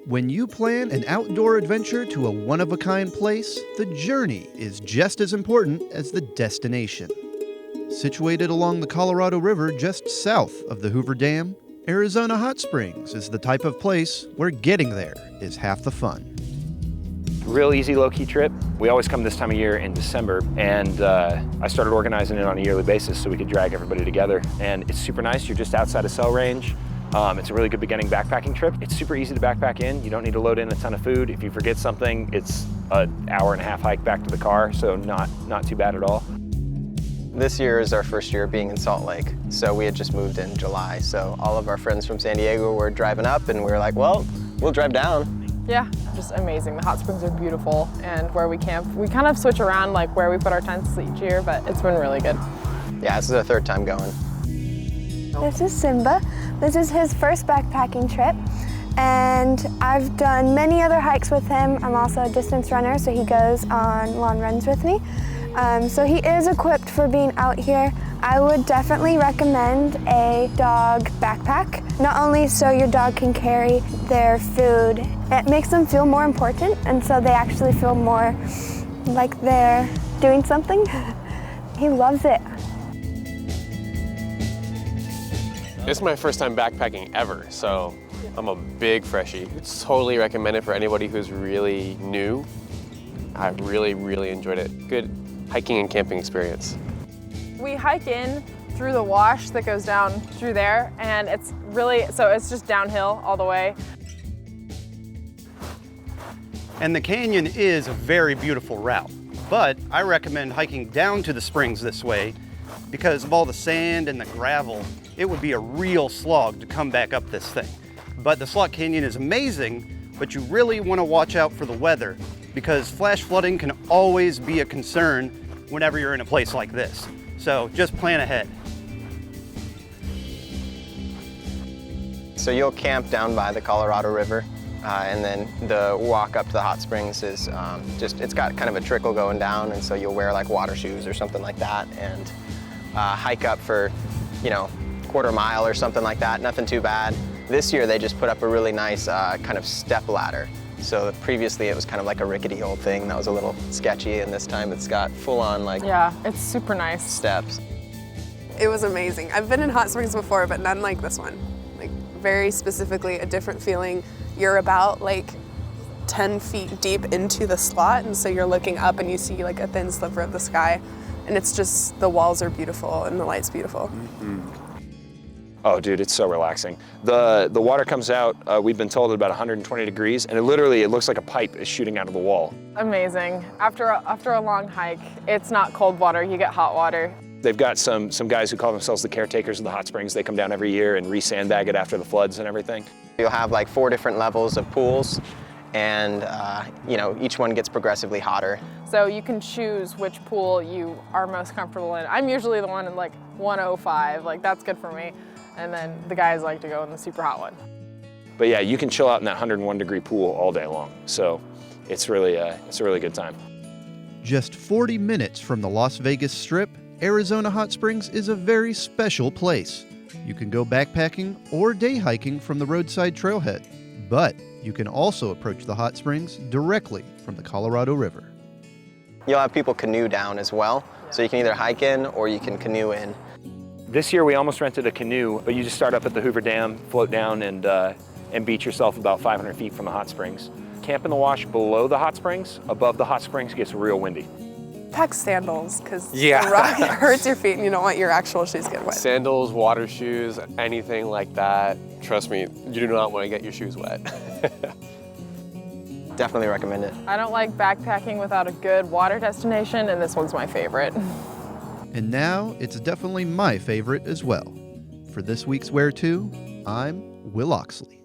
When you plan an outdoor adventure to a one-of-a-kind place, the journey is just as important as the destination. Situated along the Colorado River just south of the Hoover Dam, Arizona Hot Springs is the type of place where getting there is half the fun. Real easy, low-key trip. We always come this time of year in December, and I started organizing it on a yearly basis so we could drag everybody together. And it's super nice. You're just outside of cell range. It's a really good beginning backpacking trip. It's super easy to backpack in. You don't need to load in a ton of food. If you forget something, it's an hour-and-a-half hike back to the car, so not too bad at all. This year is our first year being in Salt Lake, so we had just moved in July. So all of our friends from San Diego were driving up, and we were like, well, we'll drive down. Yeah, just amazing. The hot springs are beautiful, and where we camp, we kind of switch around like where we put our tents each year, but it's been really good. Yeah, this is our third time going. This is Simba. This is his first backpacking trip, and I've done many other hikes with him. I'm also a distance runner, so he goes on long runs with me. So he is equipped for being out here. I would definitely recommend a dog backpack, not only so your dog can carry their food, it makes them feel more important, and so they actually feel more like they're doing something. He loves it. This is my first time backpacking ever, so I'm a big freshie. It's totally recommended for anybody who's really new. I really enjoyed it. Good hiking and camping experience. We hike in through the wash that goes down through there, and it's just downhill all the way. And the canyon is a very beautiful route, but I recommend hiking down to the springs this way because of all the sand and the gravel. It would be a real slog to come back up this thing. But the Slot Canyon is amazing, but you really want to watch out for the weather because flash flooding can always be a concern whenever you're in a place like this. So just plan ahead. So you'll camp down by the Colorado River, and then the walk up to the hot springs is it's got kind of a trickle going down, and so you'll wear like water shoes or something like that and hike up for, quarter mile or something like that, nothing too bad. This year they just put up a really nice kind of step ladder. So previously it was kind of like a rickety old thing that was a little sketchy, and this time it's got full-on Yeah, it's super nice. steps. It was amazing. I've been in hot springs before, but none like this one. Like very specifically a different feeling. You're about 10 feet deep into the slot, and so you're looking up and you see like a thin sliver of the sky, and it's just, the walls are beautiful and the light's beautiful. Mm-hmm. Oh, dude, it's so relaxing. The water comes out, we've been told, at about 120 degrees, and it looks like a pipe is shooting out of the wall. Amazing. After a long hike, it's not cold water, you get hot water. They've got some guys who call themselves the caretakers of the hot springs. They come down every year and re-sandbag it after the floods and everything. You'll have 4 different levels of pools, and each one gets progressively hotter. So you can choose which pool you are most comfortable in. I'm usually the one in 105, that's good for me. And then the guys like to go in the super hot one. But yeah, you can chill out in that 101 degree pool all day long. So it's a really good time. Just 40 minutes from the Las Vegas Strip, Arizona Hot Springs is a very special place. You can go backpacking or day hiking from the roadside trailhead, but you can also approach the hot springs directly from the Colorado River. You'll have people canoe down as well, so you can either hike in or you can canoe in. This year we almost rented a canoe, but you just start up at the Hoover Dam, float down, and beach yourself about 500 feet from the hot springs. Camp in the wash below the hot springs. Above the hot springs gets real windy. Pack sandals, because Yeah. the rock hurts your feet and you don't want your actual shoes to get wet. Sandals, water shoes, anything like that. Trust me, you do not want to get your shoes wet. Definitely recommend it. I don't like backpacking without a good water destination, and this one's my favorite. And now it's definitely my favorite as well. For this week's Where To, I'm Will Oxley.